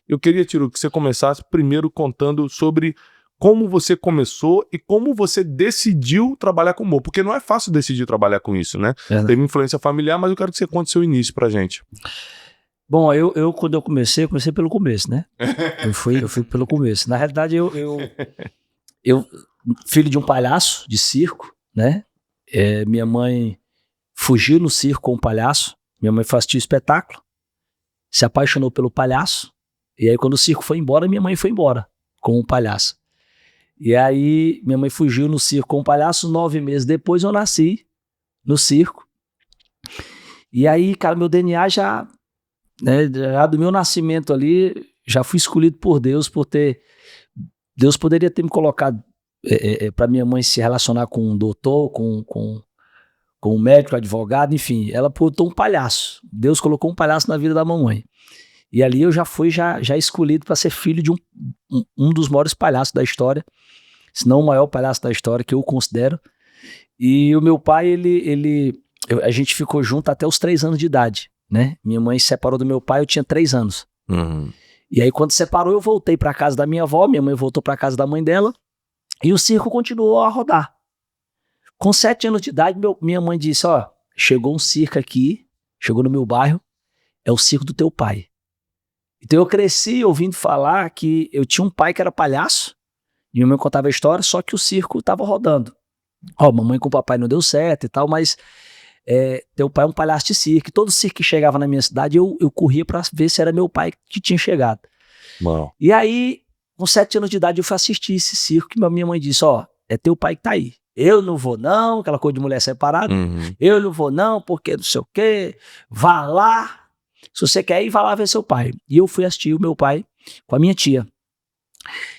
Eu queria, Tiro, que você começasse primeiro contando sobre como você começou e como você decidiu trabalhar com humor. Porque não é fácil decidir trabalhar com isso, né? Teve influência familiar, mas eu quero que você conte seu início pra gente. Bom, eu quando eu comecei pelo começo, né? Eu fui pelo começo. Na realidade, eu filho de um palhaço de circo, né? Minha mãe fugiu no circo com um palhaço. Minha mãe assistiu o espetáculo, se apaixonou pelo palhaço. E aí, quando o circo foi embora, minha mãe foi embora com o palhaço. E aí, minha mãe fugiu no circo com o palhaço. 9 meses depois, eu nasci no circo. E aí, cara, meu DNA já do meu nascimento ali, já fui escolhido por Deus por ter... Deus poderia ter me colocado para minha mãe se relacionar com um doutor, com um médico, advogado, enfim. Ela botou um palhaço. Deus colocou um palhaço na vida da mamãe. E ali eu já fui já escolhido para ser filho de um dos maiores palhaços da história, se não o maior palhaço da história, que eu considero. E o meu pai, a gente ficou junto até os 3 anos de idade, né? Minha mãe se separou do meu pai, eu tinha 3 anos. Uhum. E aí, quando separou, eu voltei para casa da minha avó, minha mãe voltou para casa da mãe dela, e o circo continuou a rodar. Com 7 anos de idade, minha mãe disse, chegou um circo aqui, chegou no meu bairro, é o circo do teu pai. Então eu cresci ouvindo falar que eu tinha um pai que era palhaço, e minha mãe contava a história, só que o circo estava rodando. Mamãe com o papai não deu certo e tal, mas teu pai é um palhaço de circo. Todo circo que chegava na minha cidade, eu corria para ver se era meu pai que tinha chegado. Uau. E aí, com 7 anos de idade, eu fui assistir esse circo, que minha mãe disse, é teu pai que tá aí. Eu não vou não, aquela coisa de mulher separada. Uhum. Eu não vou não, porque não sei o quê. Vá lá. Se você quer ir, vá lá ver seu pai. E eu fui assistir o meu pai com a minha tia.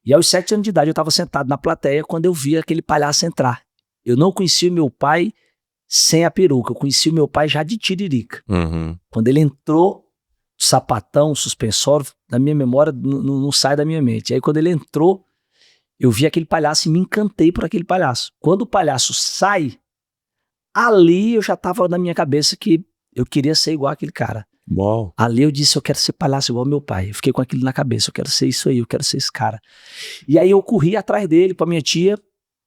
E aos 7 anos de idade, eu estava sentado na plateia quando eu vi aquele palhaço entrar. Eu não conhecia o meu pai sem a peruca. Eu conheci o meu pai já de tiririca. Uhum. Quando ele entrou, sapatão, suspensório, na minha memória, não sai da minha mente. Aí quando ele entrou, eu vi aquele palhaço e me encantei por aquele palhaço. Quando o palhaço sai, ali eu já estava na minha cabeça que eu queria ser igual aquele cara. Uau. Ali eu disse, eu quero ser palhaço igual meu pai. Eu fiquei com aquilo na cabeça, eu quero ser isso aí, eu quero ser esse cara. E aí eu corri atrás dele pra minha tia,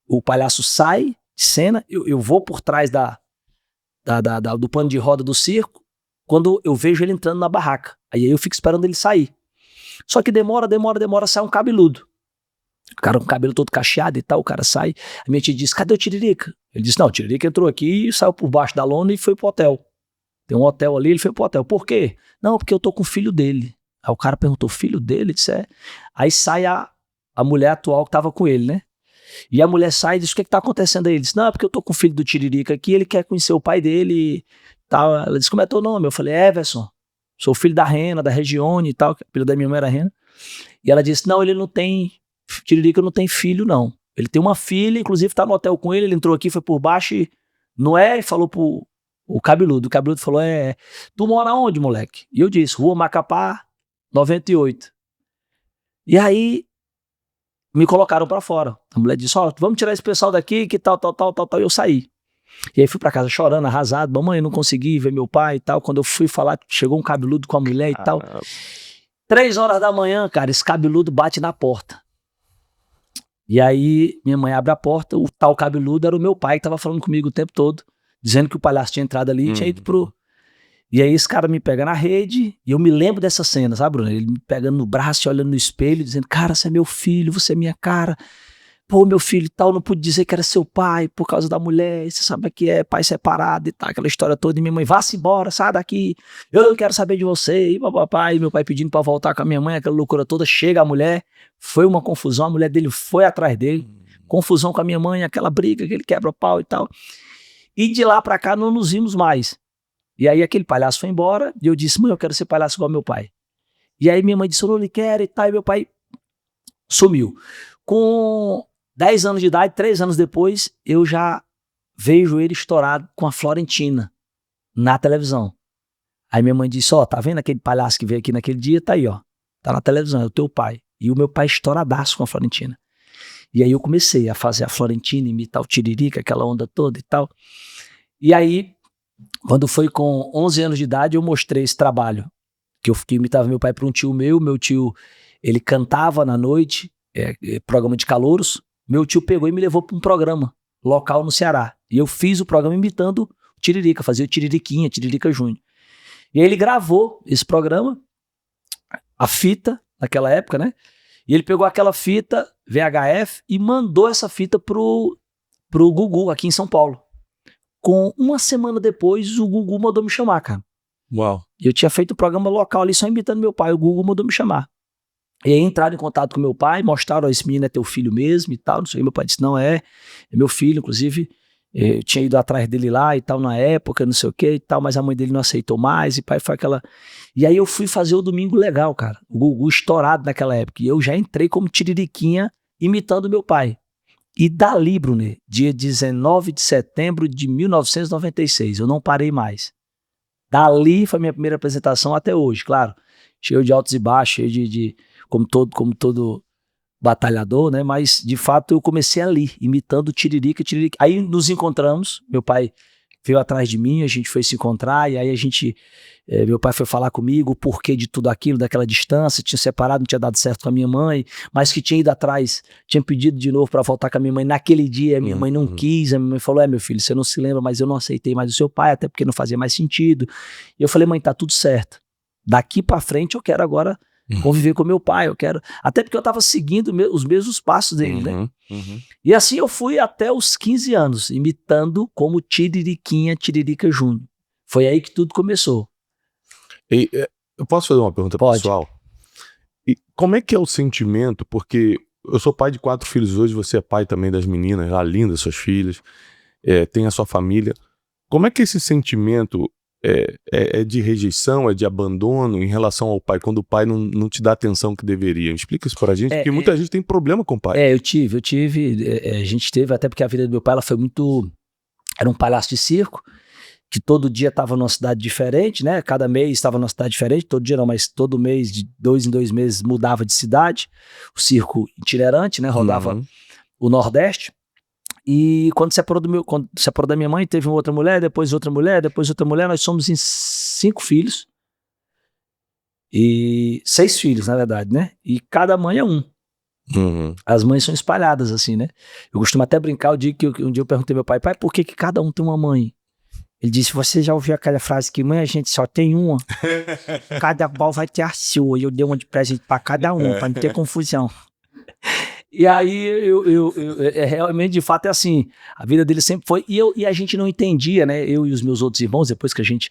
o palhaço sai de cena, eu vou por trás do pano de roda do circo, quando eu vejo ele entrando na barraca. Aí eu fico esperando ele sair. Só que demora, sai um cabeludo. O cara com o cabelo todo cacheado e tal, o cara sai. A minha tia disse, cadê o Tiririca? Ele disse, não, o Tiririca entrou aqui e saiu por baixo da lona e foi pro hotel. Tem um hotel ali, ele foi pro hotel. Por quê? Não, porque eu tô com o filho dele. Aí o cara perguntou, filho dele? Ele disse, Aí sai a mulher atual que tava com ele, né? E a mulher sai e diz, o que tá acontecendo aí? Ele disse, não, é porque eu tô com o filho do Tiririca aqui, ele quer conhecer o pai dele e tal. Ela disse, como é teu nome? Eu falei, Everson, sou filho da Rena, da Regione e tal, que a filha da minha mãe era Rena. E ela disse, não, ele não tem, Tiririca não tem filho, não. Ele tem uma filha, inclusive tá no hotel com ele entrou aqui, foi por baixo e falou pro o cabeludo. O cabeludo falou, tu mora onde, moleque? E eu disse, Rua Macapá, 98. E aí, me colocaram pra fora. A mulher disse, vamos tirar esse pessoal daqui, que tal. E eu saí. E aí fui pra casa chorando, arrasado. Mamãe, eu não consegui ver meu pai e tal. Quando eu fui falar, chegou um cabeludo com a mulher e tal. 3 horas da manhã, cara, esse cabeludo bate na porta. E aí, minha mãe abre a porta, o tal cabeludo era o meu pai que tava falando comigo o tempo todo, dizendo que o palhaço tinha entrado ali e tinha ido pro... E aí esse cara me pega na rede, e eu me lembro dessa cena, sabe, Bruno? Ele me pegando no braço e olhando no espelho, dizendo, cara, você é meu filho, você é minha cara. Pô, meu filho e tal, não pude dizer que era seu pai por causa da mulher, você sabe que é pai separado e tal, aquela história toda. E minha mãe, vá-se embora, sai daqui, eu não quero saber de você. E papai, e meu pai pedindo pra voltar com a minha mãe, aquela loucura toda. Chega a mulher, foi uma confusão, a mulher dele foi atrás dele, confusão com a minha mãe, aquela briga, aquele quebra-pau e tal. E de lá pra cá não nos vimos mais. E aí aquele palhaço foi embora, e eu disse, mãe, eu quero ser palhaço igual meu pai. E aí minha mãe disse, eu não lhe quero e tal, e meu pai sumiu. Com 10 anos de idade, 3 anos depois, eu já vejo ele estourado com a Florentina na televisão. Aí minha mãe disse, tá vendo aquele palhaço que veio aqui naquele dia? Tá aí, tá na televisão, é o teu pai. E o meu pai estouradaço com a Florentina. E aí eu comecei a fazer a Florentina, imitar o Tiririca, aquela onda toda e tal. E aí, quando foi com 11 anos de idade, eu mostrei esse trabalho que eu imitava meu pai para um tio meu tio, ele cantava na noite, programa de calouros, meu tio pegou e me levou para um programa local no Ceará, e eu fiz o programa imitando o Tiririca, fazia o Tiririca Júnior. E aí ele gravou esse programa, a fita, naquela época, né? E ele pegou aquela fita VHF e mandou essa fita pro Gugu, aqui em São Paulo. Com uma semana depois, o Gugu mandou me chamar, cara. Uau. E eu tinha feito o programa local ali, só imitando meu pai. O Gugu mandou me chamar. E aí entraram em contato com meu pai, mostraram, esse menino é teu filho mesmo e tal, não sei. Meu pai disse, não, é meu filho, inclusive. Eu tinha ido atrás dele lá e tal, na época, não sei o que e tal, mas a mãe dele não aceitou mais, e pai foi aquela... E aí eu fui fazer o Domingo Legal, cara. O Gugu estourado naquela época. E eu já entrei como Tiririquinha, imitando meu pai. E dali, Brunet, dia 19 de setembro de 1996, eu não parei mais. Dali foi a minha primeira apresentação até hoje, claro. Cheio de altos e baixos, cheio de como todo batalhador, né? Mas, de fato, eu comecei ali, imitando Tiririca. Aí nos encontramos, meu pai veio atrás de mim, a gente foi se encontrar, e aí meu pai foi falar comigo o porquê de tudo aquilo, daquela distância, tinha separado, não tinha dado certo com a minha mãe, mas que tinha ido atrás, tinha pedido de novo para voltar com a minha mãe naquele dia, a minha mãe não quis, a minha mãe falou, meu filho, você não se lembra, mas eu não aceitei mais o seu pai, até porque não fazia mais sentido. E eu falei, mãe, tá tudo certo, daqui para frente eu quero agora conviver com meu pai, eu quero, até porque eu tava seguindo os mesmos passos dele, né? E assim eu fui até os 15 anos, imitando como Tiririca Júnior. Foi aí que tudo começou. E, eu posso fazer uma pergunta pessoal? E como é que é o sentimento, porque eu sou pai de 4 filhos hoje, você é pai também das meninas, lindas suas filhas, tem a sua família. Como é que esse sentimento é de rejeição, é de abandono em relação ao pai, quando o pai não te dá a atenção que deveria? Explica isso pra gente, porque muita gente tem problema com o pai. Eu tive, a gente teve, até porque a vida do meu pai, ela foi muito, era um palhaço de circo, que todo dia estava numa cidade diferente, né? Cada mês estava numa cidade diferente, todo dia não, mas todo mês, de 2 em 2 meses, mudava de cidade, o circo itinerante, né? Rodava o Nordeste. E quando separou da minha mãe, teve uma outra mulher, depois outra mulher, nós somos em 5 filhos. E 6 filhos, na verdade, né? E cada mãe é um. As mães são espalhadas, assim, né? Eu costumo até brincar, um dia eu perguntei ao meu pai, por que cada um tem uma mãe? Ele disse, você já ouviu aquela frase que mãe, a gente só tem uma? Cada qual vai ter a sua. E eu dei uma de presente pra cada um, pra não ter confusão. E aí, realmente, de fato, é assim, a vida dele sempre foi, e a gente não entendia, né, eu e os meus outros irmãos, depois que a gente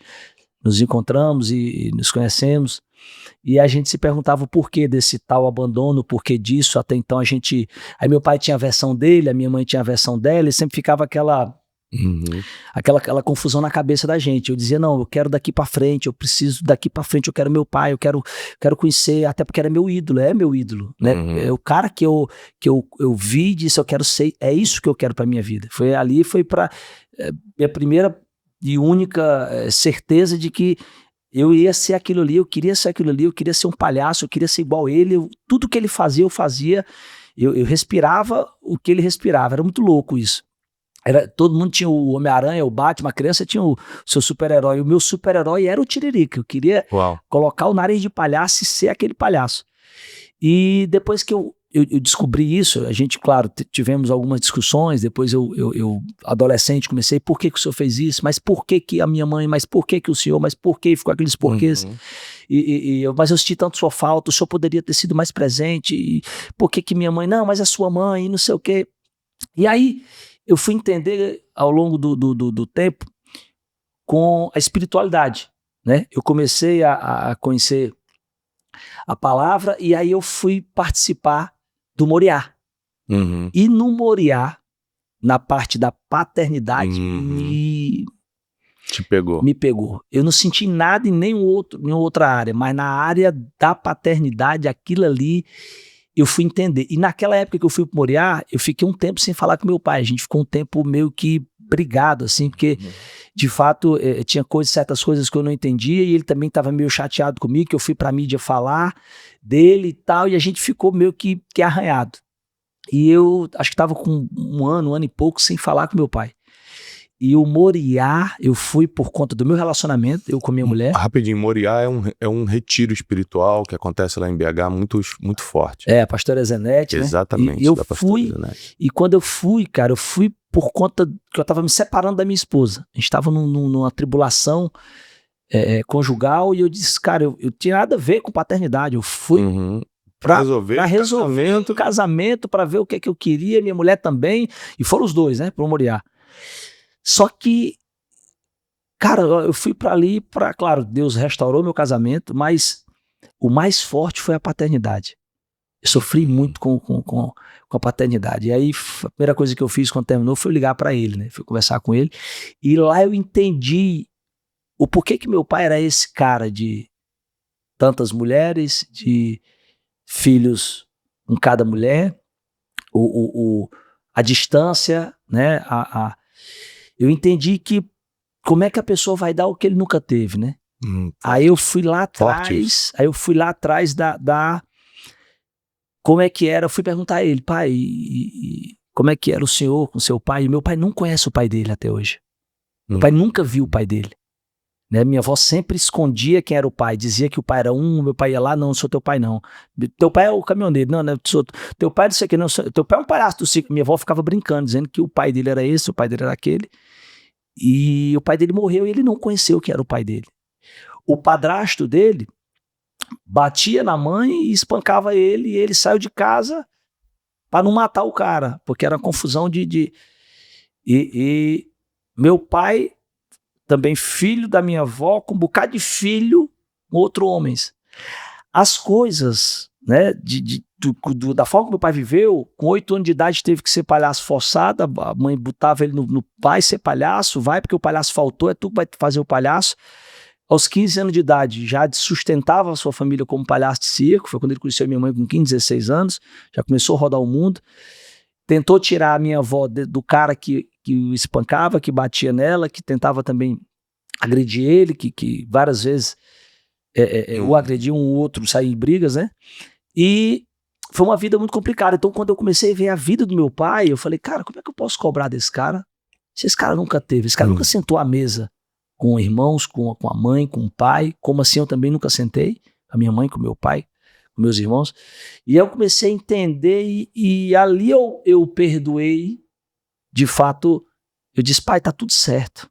nos encontramos e nos conhecemos, e a gente se perguntava o porquê desse tal abandono, o porquê disso, até então aí meu pai tinha a versão dele, a minha mãe tinha a versão dela, e sempre ficava aquela confusão na cabeça da gente. Eu dizia, não, eu quero daqui pra frente, eu preciso daqui pra frente, eu quero meu pai, eu quero conhecer, até porque era meu ídolo, é meu ídolo, né? É o cara que eu vi e disse, eu quero ser, é isso que eu quero pra minha vida. Foi pra minha primeira e única certeza de que eu ia ser aquilo ali, eu queria ser aquilo ali, eu queria ser um palhaço, eu queria ser igual ele, tudo que ele fazia, eu fazia, eu respirava o que ele respirava, era muito louco isso. Todo mundo tinha o Homem-Aranha, o Batman, a criança tinha o seu super-herói. O meu super-herói era o Tiririca. Eu queria colocar o nariz de palhaço e ser aquele palhaço. E depois que eu descobri isso, a gente, claro, tivemos algumas discussões. Depois eu adolescente, comecei, por que o senhor fez isso? Mas por que a minha mãe? Mas por que o senhor? Mas por que? Ficou aqueles porquês. Mas eu senti tanto sua falta, o senhor poderia ter sido mais presente. E por que minha mãe? Não, mas a sua mãe, e não sei o quê. E aí eu fui entender ao longo do tempo com a espiritualidade, né? Eu comecei a conhecer a palavra e aí eu fui participar do Moriá. E no Moriá, na parte da paternidade, me pegou. Eu não senti nada em nenhuma outra área, mas na área da paternidade, aquilo ali, eu fui entender. E naquela época que eu fui pro Moriá, eu fiquei um tempo sem falar com meu pai. A gente ficou um tempo meio que brigado, assim, porque, de fato, tinha certas coisas que eu não entendia e ele também estava meio chateado comigo, que eu fui pra mídia falar dele e tal, e a gente ficou meio que arranhado. E eu acho que estava com um ano e pouco sem falar com meu pai. E o Moriá, eu fui por conta do meu relacionamento, eu com minha mulher. Rapidinho, Moriá é um retiro espiritual que acontece lá em BH muito forte. A pastora Zenete, né? Exatamente, E eu da pastora fui, Zenete. e quando eu fui, cara, eu fui por conta que eu tava me separando da minha esposa. A gente tava numa tribulação conjugal e eu disse, cara, eu tinha nada a ver com paternidade. Eu fui pra resolver o casamento, pra ver o que é que eu queria, minha mulher também, e foram os dois, né, pro Moriá. Só que, cara, eu fui pra ali, claro, Deus restaurou meu casamento, mas o mais forte foi a paternidade. Eu sofri muito com a paternidade. E aí, a primeira coisa que eu fiz quando terminou foi ligar pra ele, né, fui conversar com ele, e lá eu entendi o porquê que meu pai era esse cara de tantas mulheres, de filhos com cada mulher, a distância, né, eu entendi que como é que a pessoa vai dar o que ele nunca teve, né? Aí eu fui lá atrás, da como é que era, eu fui perguntar a ele, pai, como é que era o senhor com seu pai? E meu pai não conhece o pai dele até hoje. Meu pai nunca viu o pai dele. Né? Minha avó sempre escondia quem era o pai, dizia que o pai era meu pai ia lá, não sou teu pai não. Teu pai é o caminhoneiro, não, teu pai não sei o que, não, teu pai é um palhaço do circo. Minha avó ficava brincando, dizendo que o pai dele era esse, o pai dele era aquele. E o pai dele morreu e ele não conheceu quem era o pai dele. O padrasto dele batia na mãe e espancava ele, e ele saiu de casa para não matar o cara, porque era uma confusão E meu pai, também filho da minha avó, com um bocado de filho com outros homens. As coisas, né, da forma que meu pai viveu, com 8 anos de idade teve que ser palhaço forçado, a mãe botava ele no vai ser palhaço, vai porque o palhaço faltou, tu que vai fazer o palhaço. Aos 15 anos de idade, já sustentava a sua família como palhaço de circo, foi quando ele conheceu minha mãe com 15, 16 anos, já começou a rodar o mundo. Tentou tirar a minha avó do cara que o espancava, que batia nela, que tentava também agredir ele, que várias vezes o agrediu um outro, saía em brigas, né? E foi uma vida muito complicada. Então, quando eu comecei a ver a vida do meu pai, eu falei, cara, como é que eu posso cobrar desse cara? Se esse cara nunca teve, esse cara nunca sentou à mesa com irmãos, com a mãe, com o pai, como assim eu também nunca sentei, com a minha mãe, com o meu pai, com meus irmãos. E eu comecei a entender e ali eu perdoei, de fato, eu disse, pai, tá tudo certo.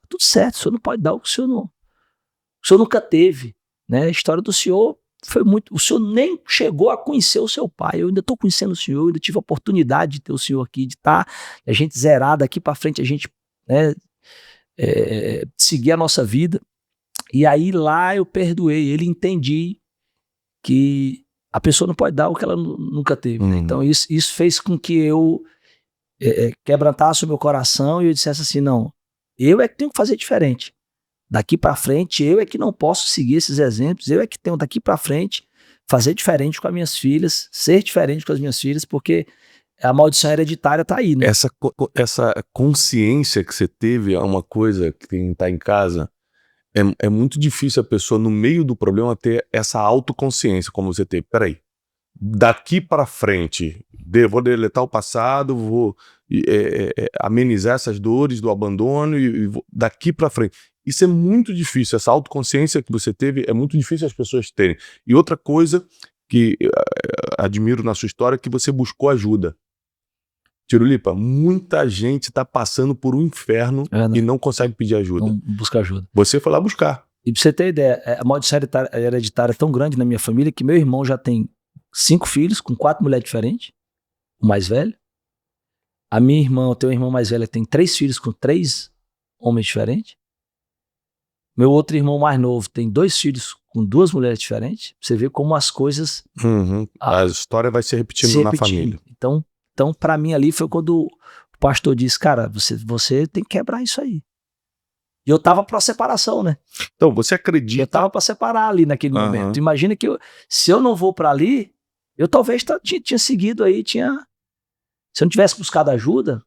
Tá tudo certo, o senhor não pode dar o que o senhor nunca teve, né? A história do senhor foi muito, o senhor nem chegou a conhecer o seu pai, eu ainda estou conhecendo o senhor, eu ainda tive a oportunidade de ter o senhor aqui, de estar, a gente zerado daqui para frente, a gente, né, seguir a nossa vida. E aí lá eu perdoei ele, entendi que a pessoa não pode dar o que ela nunca teve, né? Então isso fez com que eu quebrantasse o meu coração e eu dissesse assim, não, eu é que tenho que fazer diferente. Daqui para frente, eu é que não posso seguir esses exemplos, eu é que tenho daqui para frente fazer diferente com as minhas filhas, ser diferente com as minhas filhas, porque a maldição hereditária tá aí, né? Essa consciência que você teve é uma coisa que quem tá em casa, é muito difícil a pessoa no meio do problema ter essa autoconsciência como você teve. Peraí, daqui para frente, vou deletar o passado, vou amenizar essas dores do abandono e daqui para frente. Isso é muito difícil, essa autoconsciência que você teve é muito difícil as pessoas terem. E outra coisa que admiro na sua história é que você buscou ajuda. Tirulipa, muita gente está passando por um inferno e não consegue pedir ajuda. Não busca ajuda. Você foi lá buscar. E pra você ter ideia, a maldição hereditária é tão grande na minha família que meu irmão já tem 5 filhos com 4 mulheres diferentes, o mais velho. A minha irmã, o teu irmão mais velho, tem 3 filhos com 3 homens diferentes. Meu outro irmão mais novo tem 2 filhos com 2 mulheres diferentes. Você vê como as coisas... A história vai se repetindo na família. Então para mim ali foi quando o pastor disse, cara, você tem que quebrar isso aí. E eu tava pra separação, né? Então, você acredita... Eu tava pra separar ali naquele momento. Imagina que se eu não vou pra ali, eu talvez tinha seguido aí, se eu não tivesse buscado ajuda,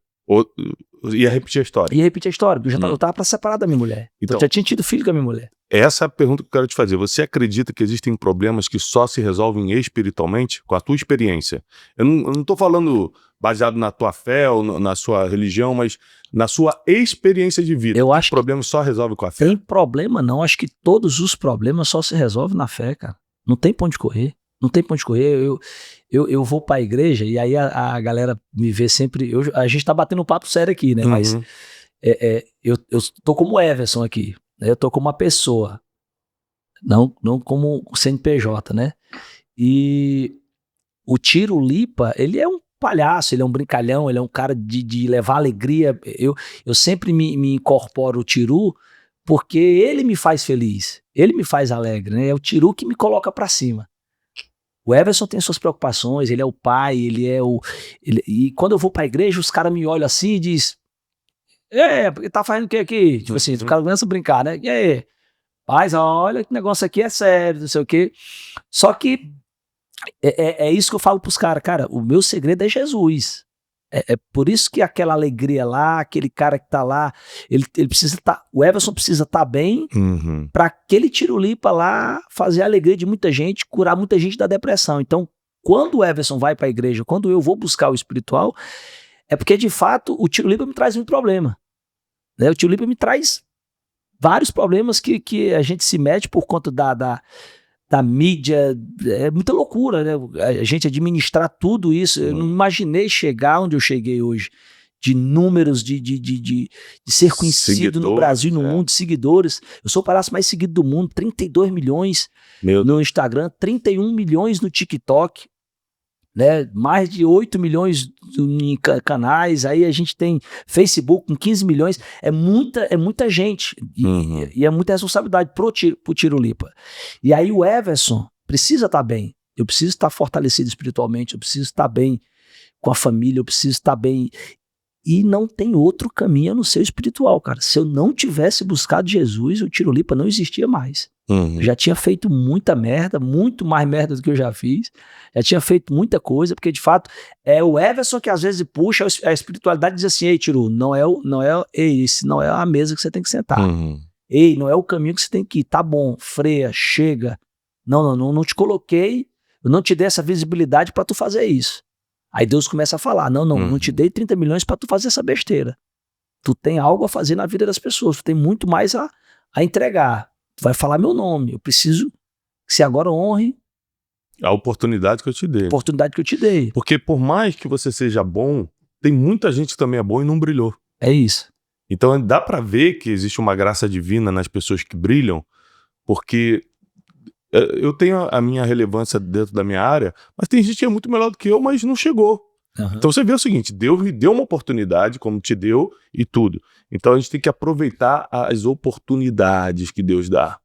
Ia repetir a história. Ia repetir a história, porque eu tava pra separar da minha mulher. Então, eu já tinha tido filho com a minha mulher. Essa é a pergunta que eu quero te fazer. Você acredita que existem problemas que só se resolvem espiritualmente? Com a tua experiência. Eu não tô falando baseado na tua fé ou na sua religião, mas na sua experiência de vida. Eu acho que problemas só resolve com a fé? Tem problema não. Acho que todos os problemas só se resolvem na fé, cara. Não tem pra onde correr. Não tem pra onde correr. Eu vou pra igreja e aí a galera me vê sempre... a gente tá batendo um papo sério aqui, né? Mas eu tô como Everson aqui. Né? Eu tô como uma pessoa. Não como CNPJ, né? E o Tiro Lipa, ele é um palhaço, ele é um brincalhão, ele é um cara de levar alegria. Eu sempre me incorporo o Tiru porque ele me faz feliz. Ele me faz alegre, né? É o Tiru que me coloca pra cima. O Everson tem suas preocupações, ele é o pai, e quando eu vou pra igreja, os caras me olham assim e dizem: porque tá fazendo o que aqui? Tipo assim, o cara começa a brincar, né? E aí? Paz, olha que negócio aqui é sério, não sei o quê. Só que é isso que eu falo pros caras. Cara, o meu segredo é Jesus. É por isso que aquela alegria lá, aquele cara que tá lá, ele precisa estar... O Everson precisa estar bem pra aquele Tirulipa lá fazer a alegria de muita gente, curar muita gente da depressão. Então, quando o Everson vai pra igreja, quando eu vou buscar o espiritual, é porque, de fato, o Tirulipa me traz muito problema. Né? O Tirulipa me traz vários problemas que a gente se mete por conta da mídia. É muita loucura, né? A gente administrar tudo isso. Eu não imaginei chegar onde eu cheguei hoje, de números, de ser conhecido no Brasil e no mundo, de seguidores. Eu sou o palhaço mais seguido do mundo, 32 milhões no Instagram, 31 milhões no TikTok, né? Mais de 8 milhões em canais. Aí a gente tem Facebook com 15 milhões. É muita gente. E é muita responsabilidade pro Tirulipa. E aí o Everson precisa estar bem. Eu preciso estar fortalecido espiritualmente. Eu preciso estar bem com a família. Eu preciso estar bem. E não tem outro caminho a não ser o espiritual, cara. Se eu não tivesse buscado Jesus, o Tirulipa não existia mais. Já tinha feito muita merda, muito mais merda do que eu já fiz. Já tinha feito muita coisa, porque de fato é o Everson que às vezes puxa a espiritualidade e diz assim: ei, Tiru, esse não é a mesa que você tem que sentar. Ei, não é o caminho que você tem que ir. Tá bom, freia, chega. Não te coloquei, eu não te dei essa visibilidade pra tu fazer isso. Aí Deus começa a falar: não te dei 30 milhões pra tu fazer essa besteira. Tu tem algo a fazer na vida das pessoas, tu tem muito mais a entregar. Tu vai falar meu nome, eu preciso que você agora honre a oportunidade que eu te dei. Porque por mais que você seja bom, tem muita gente que também é bom e não brilhou. É isso. Então dá pra ver que existe uma graça divina nas pessoas que brilham, porque eu tenho a minha relevância dentro da minha área, mas tem gente que é muito melhor do que eu, mas não chegou. Então você vê o seguinte: Deus me deu uma oportunidade, como te deu, e tudo. Então a gente tem que aproveitar as oportunidades que Deus dá.